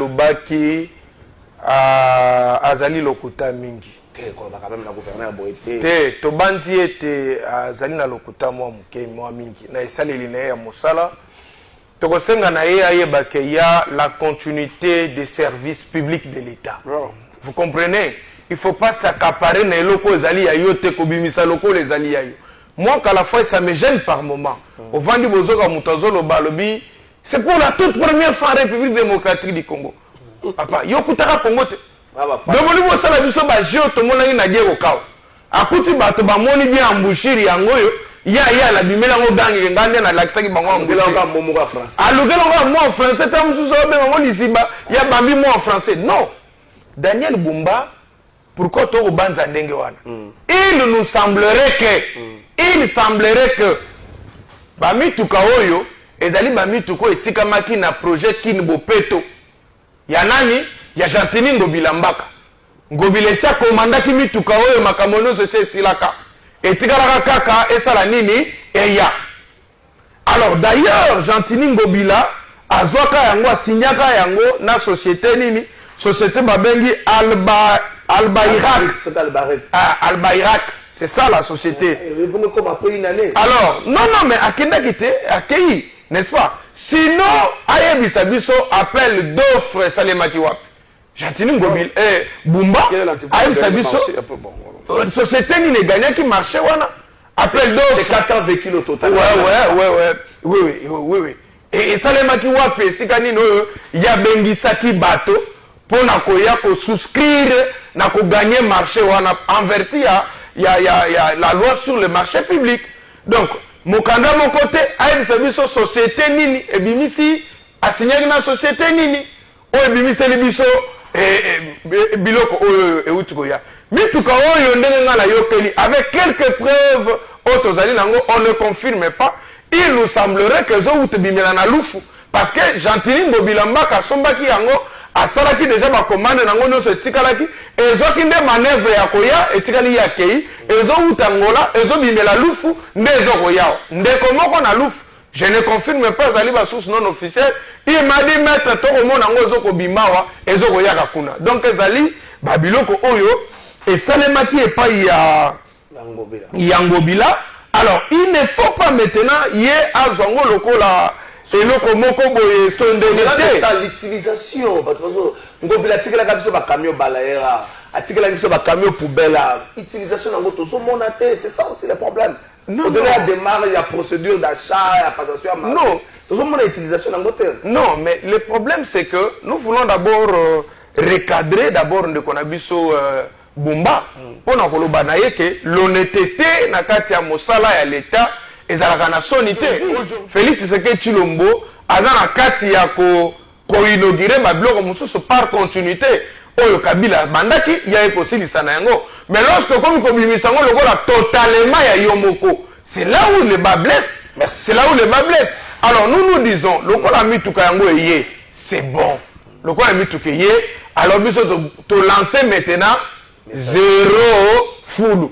alobaki azali lokuta mingi te tobandi ete azali na lokuta mwa moke mwa mingi na esaleli na ye ya mosala tokosenga na ye ayebake ya la continuité des services publics de l'État. Vous comprenez? Il ne faut pas s'accaparer na eloko ezali ya yo te kobimisa loko ezali ya yo. Moi qu'à la fois ça me gêne par moment. Au vandi bozoka mutazolo balobi, c'est pour la toute première fois en République démocratique du Congo. Papa, yo kutaka Congo te. Demoni bo sala biso ba jeo to mona ni na diego kaw. Akuti bato ba moni bien ambushiri yango yo. Ya la bimela ngo gangi ngande na lakisaki bango ambela ngo momo ka français. Alugelo ngo mo français tam suso be ngo lisiba ya bambi mo en français. Non. Daniel Bumba pourquoi to obanza ndenge wana? Il nous semblerait que bamituka oyo ezali bamituko etikamaki na projet Kinbopeto. Ya nani? Ya Jantini Ngobila Mbaka. Ngobila esa komandaki mituka oyo makamono se silaka. Etikalaka kaka esala nini? Eya. Alors d'ailleurs Jantini Ngobila azwaka yango asinyaka yango na société nini? Société babengi Alba Irak. C'est ça la société. Alors, non, mais Akei, n'est-ce pas? Sinon, Ayebi Sabiso appelle d'offres Salemaki Wap. Jantini Ngobila, Bumba, Ayebi Sabiso, société ni gagnant qui marchait, wana. Appelle d'offres. C'est 400 véhicules au total. Oui. Et Salemaki Wap, c'est quand il y a Bengisaki Bateau. Pour na souscrire na ko gagner marché wana en vertu ya la loi sur le marché public. Donc mokanda mon côté a service société nini et bimisi a signé na société nini o bimisi le biso biloko e utukoya mituka oyo ndenge ngala yokeli avec quelques preuves otozali nango on ne confirme pas. Il nous semblerait que zo utbimela na lufu parce que Jantini Ngobila Mbaka sombaki yango asalaki déjà ba commande nango nyonso etikalaki ezoki nde manœuvre ya koya etikali ya kei ezo utangola ezo bimela lufu nde ezokoya ndeko moko na lufu. Je ne confirme pas zali ba source non officielle. Il m'a dit maître to komona ngo ezoko bimawa ezokoya kakuna. Donc ezali babiloko oyo esalemaki epai ya Ngobila. Alors il ne faut pas maintenant ye azongo lokola et le komoko boye sondengete ça l'utilisation parce que Ngobila tikela ka biso ba camion balaera atikela biso ba camion poubelle utilisation nango to so monate c'est ça aussi le problème. Au-delà de démarrer il y a procédure d'achat et passation à marché. Non, to so mona utilisation nango te. Non, mais le problème c'est que nous voulons d'abord recadrer d'abord ndeko na biso Bumba pour na koloba na yeke l'honnêteté na kati ya mosala ya l'état ezalaka na sonité. Félix Tshisekedi Tshilombo aza na kati ya ko inaugurer ba biloko mosusu par continuité oyo Kabila bandaki ya ekosilisa na yango. Mais lorsque comme kobimisa ngo lokola totalement ya yomoko, c'est là où le bas blesse. C'est là où le bas blesse. Alors nous disons lokola mituka yango eye, c'est bon. Lokola mituka eye, alors biso to lancer maintenant zéro full.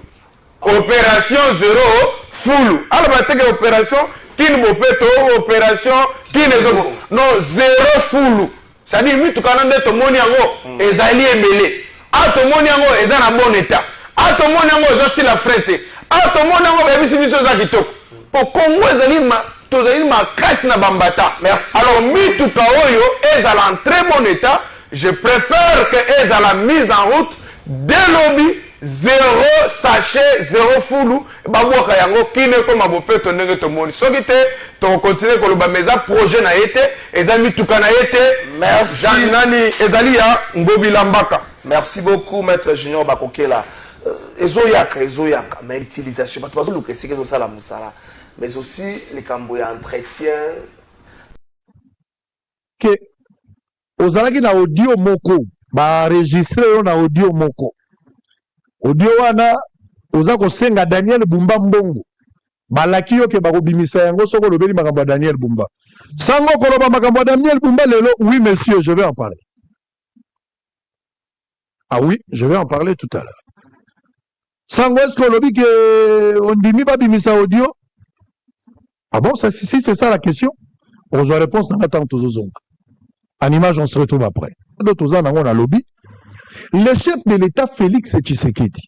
Opération zéro full. Alors bateke opération Kinbopeto, opération Kinezoko. Non, zéro full. Ça dit mituka nande to moni yango ezali emele. A to moni yango eza na bon état. A to moni yango ezo si la frente. A to moni yango ba bisi biso za kitoko. Pour Congo ezali ma casse na bambata. Merci. Alors mituka oyo ezala en très bon état. Je préfère que ezala mise en route dès lobby. Zéro sachet, zéro foulou, baboka yango kine comme abopeto ndenge to moni. Soki te to continuer ko loba meza projet na été, ezali tuka na été. Merci. Janani ezali ya Ngobila Mbaka. Merci beaucoup maître Junior Bakokela. Ezoyaka mais utilisation parce que le c'est que ça la musala mais aussi les cambo ya entretien que ozalaki na audio moko ba enregistrer na audio moko. Audio wana oza kosenga Daniel Bumba mbongo balaki yo ke bakobimisa yango soko lobeli makambo Daniel Bumba sango koloba makambo Daniel Bumba lelo. Oui monsieur, je vais en parler. Ah oui, je vais en parler tout à l'heure. Sango est-ce que lobi que on dimi ba bimisa audio? Ah bon, ça si c'est ça la question, on doit réponse dans l'attente aux zonga. En image, on se retrouve après. D'autres ans, on a lobby. Le chef de l'État, Félix Tshisekedi,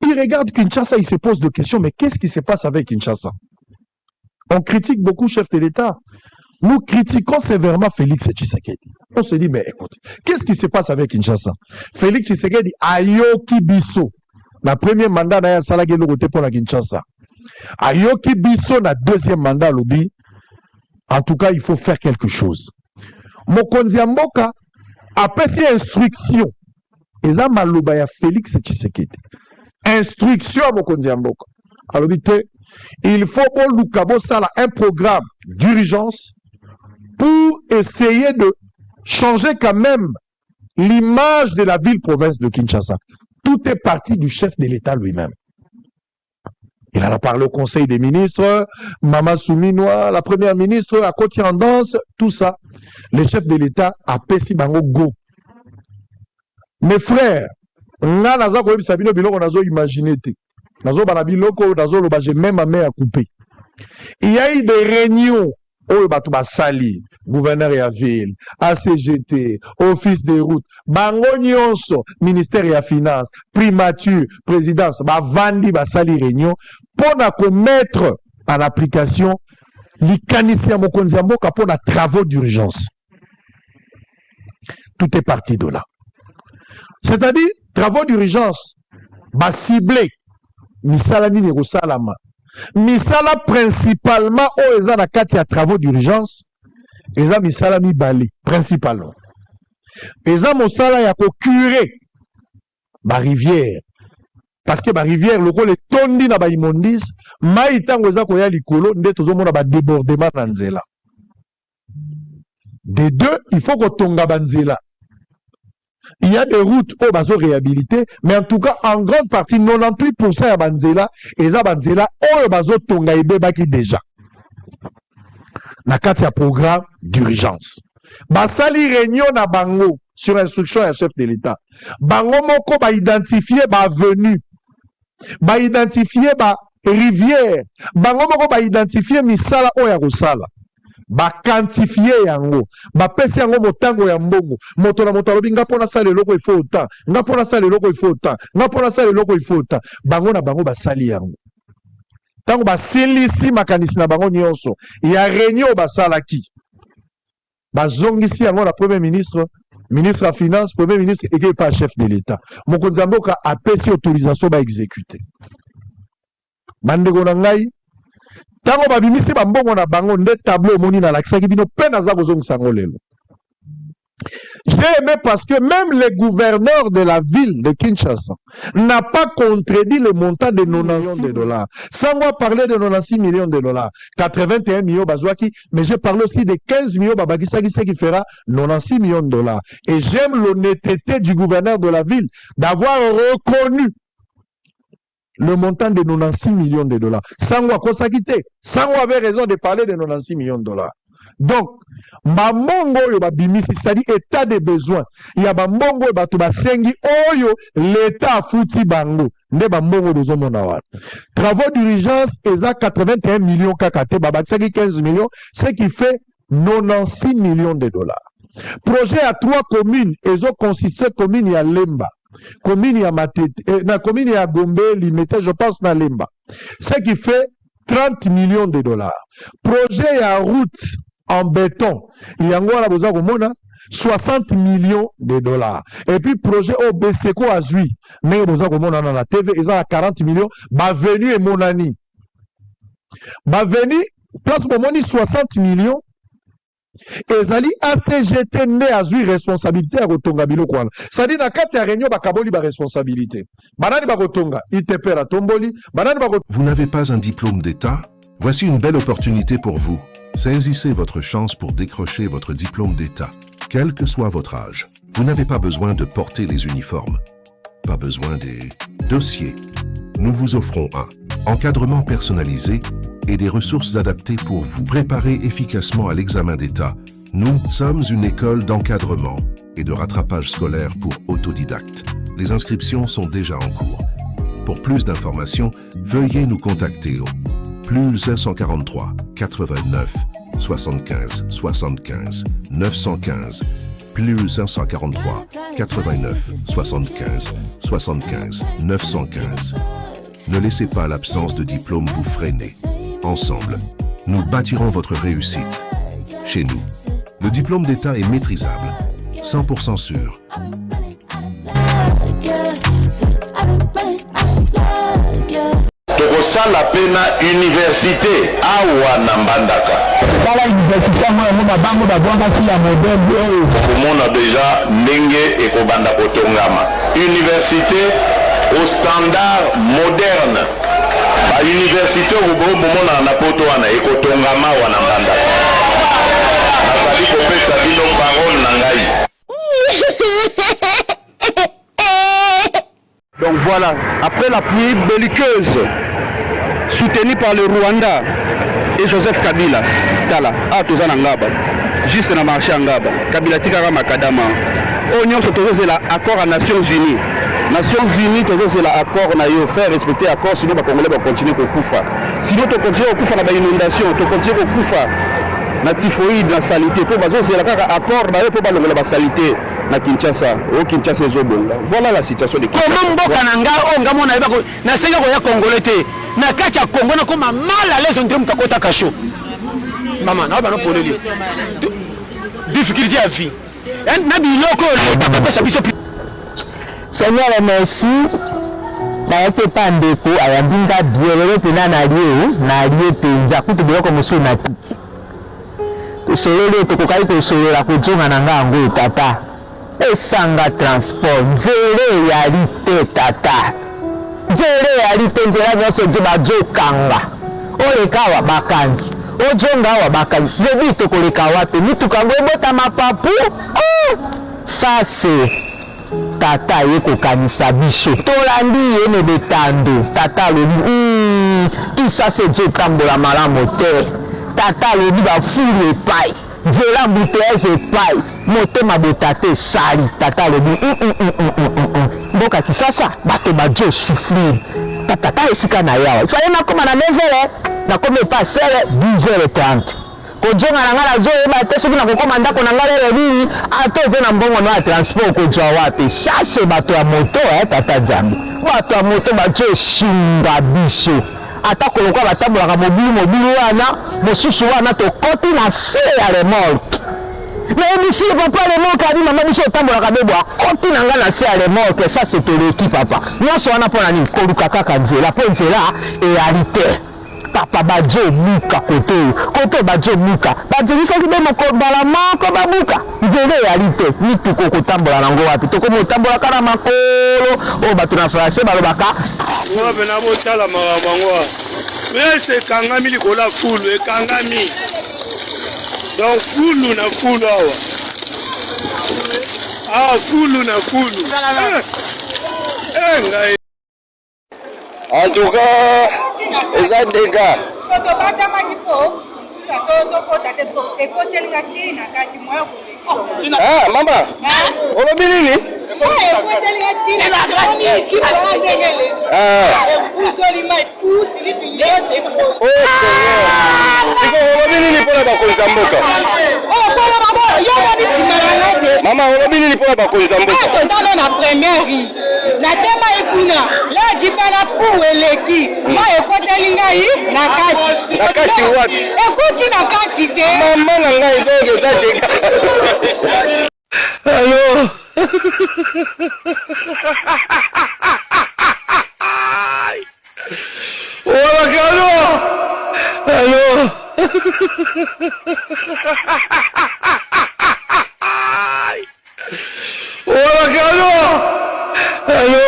il regarde Kinshasa, il se pose des questions, mais qu'est-ce qui se passe avec Kinshasa? On critique beaucoup le chef de l'État. Nous critiquons sévèrement Félix Tshisekedi. On se dit, mais écoute, qu'est-ce qui se passe avec Kinshasa? Félix Tshisekedi a yoki biso. La première mandat na salagi le côté pour la Kinshasa. A yoki biso na deuxième mandat lobby. En tout cas, il faut faire quelque chose. Mokonzi Mboka a fait instruction. Eza maloba ya Félix Tshisekedi. Instruction à Mokonzi Mboka. Alors, il faut pour Lukabo Sala un programme d'urgence pour essayer de changer quand même l'image de la ville-province de Kinshasa. Tout est parti du chef de l'État lui-même. Il en a parlé au Conseil des ministres, Mama Souminoa, la première ministre, à Koti en danse, tout ça. Le chef de l'État a pessi bango go. Mes frères, nga naza ko yebisa bino biloko nazo imaginer te. Nazo bana biloko nazo loba j'ai même ma main à couper. Il y a eu des réunions au bato basali, gouverneur ya ville, ACGT, office des routes, bango nyonso, ministère ya finance, primature, présidence, ba vandi basali réunion pour na ko mettre en application likanisi ya mokonzi ya mboka pour na travaux d'urgence. Tout est parti de là. C'est-à-dire, travaux d'urgence, bah ciblé, misala nini kosalama. Misala principalement, au eza na kati ya travaux d'urgence, eza misala mibale, principalement. Eza mosala ya ko curer, ba rivière. Parce que ba rivière, le rôle est tondi na ba immondis, mai tango eza koya likolo, nde tozomona ba débordement na nzela. Des deux, il faut ko tonga ba nzela. Il y a des routes au bazo réhabilité, mais en tout cas, en grande partie, 98% ya banzela, et ça banzela, au bazo tonga ebe baki déjà. Na kati ya programme d'urgence. Basali réunion na bango, sur instruction ya chef de l'État. Bango moko ba identifier ba avenue, ba identifier ba rivière, bango moko ba identifier misala o ya kosala. Ba quantifier yango ba pesi yango motango ya mbongo moto na moto alobi nga pona sala eloko il faut autant nga pona sala eloko il faut autant nga pona sala eloko il faut autant bango na bango basali yango tango basilisi makanisi na bango nyonso ya réunion basalaki bazongisi yango na premier ministre ministre la finance premier ministre et pas chef de l'État mokonzi ya mboka apesi autorisation ba exécuter bandeko na ngai tango babimisi bambongo na bango nde tableau moni na lakisaki bino pe naza kozongisa ngo lelo. J'ai aimé parce que même le gouverneur de la ville de Kinshasa n'a pas contredit le montant de 90 millions de dollars. Sans moi parler de 96 millions de dollars, 81 millions bazouaki, mais j'ai parlé aussi de 15 millions babakisaki, ce qui fera 96 millions de dollars. Et j'aime l'honnêteté du gouverneur de la ville d'avoir reconnu le montant de 96 millions de dollars. Sangwa Kosakite, Sangwa avait raison de parler de 96 millions de dollars. Donc, Mamongo yo babimisi, c'est-à-dire état de besoin. Il y a Mamongo batu basengi oyo l'état fouti bango. Nde Mamongo dozo monawa. Travaux d'urgence, eza 81 millions kakate, babakisaki 15 millions, ce qui fait 96 millions de dollars. Projet à 3 communes, ezo consisté commune ya Lemba. Commune ya Matete, na commune ya Gombe, Limete, je pense na Lemba. Ce qui fait 30 millions de dollars. Projet à route en béton, il y a encore 60 millions de dollars. Et puis projet au Beseko Azui, mais vous avez dans la TV, ils ont 40 millions. Bavenu et Monani. Bavenu, place pour money 60 millions. Ezali ACGT ne azui responsabilité à Rotonga Bilokwana. C'est-à-dire, na kati ya réunion bakaboli ba responsabilité. Banani ba Rotonga, ITP la tomboli, banani ba. Vous n'avez pas un diplôme d'État? Voici une belle opportunité pour vous. Saisissez votre chance pour décrocher votre diplôme d'État, quel que soit votre âge. Vous n'avez pas besoin de porter les uniformes, pas besoin des dossiers. Nous vous offrons un encadrement personnalisé et des ressources adaptées pour vous préparer efficacement à l'examen d'État. Nous sommes une école d'encadrement et de rattrapage scolaire pour autodidactes. Les inscriptions sont déjà en cours. Pour plus d'informations, veuillez nous contacter au +143 89 75 75 915 plus 143 89 75 75 915. Ne laissez pas l'absence de diplôme vous freiner. Ensemble, nous bâtirons votre réussite. Chez nous, le diplôme d'État est maîtrisable, 100% sûr. Tokosala pena université awa na Mbandaka. Kala université moi mona bango ba bonga ki ya modèle oyo. Komona déjà ndenge ekobanda kotongama. Université au standard moderne. Ba université obo bomona na poto wana ekotongama wana Mbandaka. Nazali kopesa bino parole na ngai. Donc voilà, après la pluie belliqueuse soutenue par le Rwanda et Joseph Kabila, Tala, Atozana Ngaba, juste na marché Ngaba, Kabila Tikara Makadama, Oignon se l'accord à Nations Unies. Nations Unies, c'est l'accord na yo faire respecter l'accord, sinon les Congolais vont continuer au Koufa. Sinon tu continues au Koufa na inondation, tu continues au Koufa na typhoïde, na salité, pour bazo c'est l'accord na yo pour balonga la salité. Na Kinshasa, au Kinshasa ezobonga. Voilà la situation de Kinshasa. Comment mboka nanga onga mona yeba ko na senga ko ya Congolais te. Na kacha Congo na koma mal à l'aise ndre mukakota kasho. Mama na ba no poleli. Difficulté à vie. Na biloko le papa biso. Seigneur merci. Na yake pandeko ayambinga bielele pena na lié penza kutu biloko musu na ti. Solele tokokai ko solela ko jonga nanga ngo tata. Esanga transport nzere yali te tata nzere yali te nzela nyonso nje bazokanga oleka awa bakangi ojonga awa bakangi zebi tokoleka wapi mituka ngo ebotama papu ça c'est tata ye kokanisa biso tolandi ye ne betando tata lobi tout ça c'est Dieu tambola malamu te tata lobi bafuli epai nzela mbuteyage epai motema botate sali tata lobi mboka kisasa bato bajo souffrir tata esika na yawa ifale nakoma na 9h nakoma epasele 10h30 kojonga na nga nazoyeba te soki nakokoma ndako na nga lelo nini ata ove na mbongo no ya transport kozwa wapi sase bato ya moto tata jambe bato ya moto bajo esunga biso ata kolokwa batambolaka mobili wana mosusu wana tokoti na se ya remorke nayebisi papa remorke abi mama biso otambolaka bebo akoti na nga na se ya remorke ça c'est toleki papa nyonso wana mpo na nini koluka kaka nzela mpo nzela eyali te papa bajo muka kote bajo muka bajelisaki be mokobala moko babuka nzela eyali te mituko kotambola nango wapi tokomi otambolaka na makolo oyo bato na français balobaka pena botala makambo yango mese ekangami likolo ya fulu ekangami donc fulu na fulu awa fulu na fulu ngai en tout cas eza dégâts mama olobi nini olobi nini mpona bakonzi ya mboka mama olobi nini mpona bakonzi ya mboka tozana na première natema ekuna la jipana pour eleki ma ekoteli ngai na kati wapi ekuti na kati te mama na ngai donc eza dega Allô Allô Allô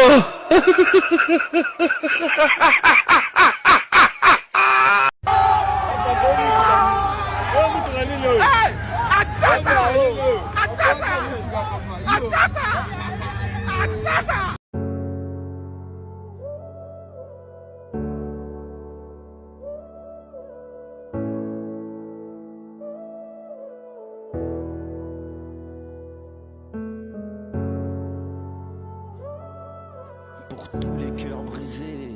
Pour tous les cœurs brisés,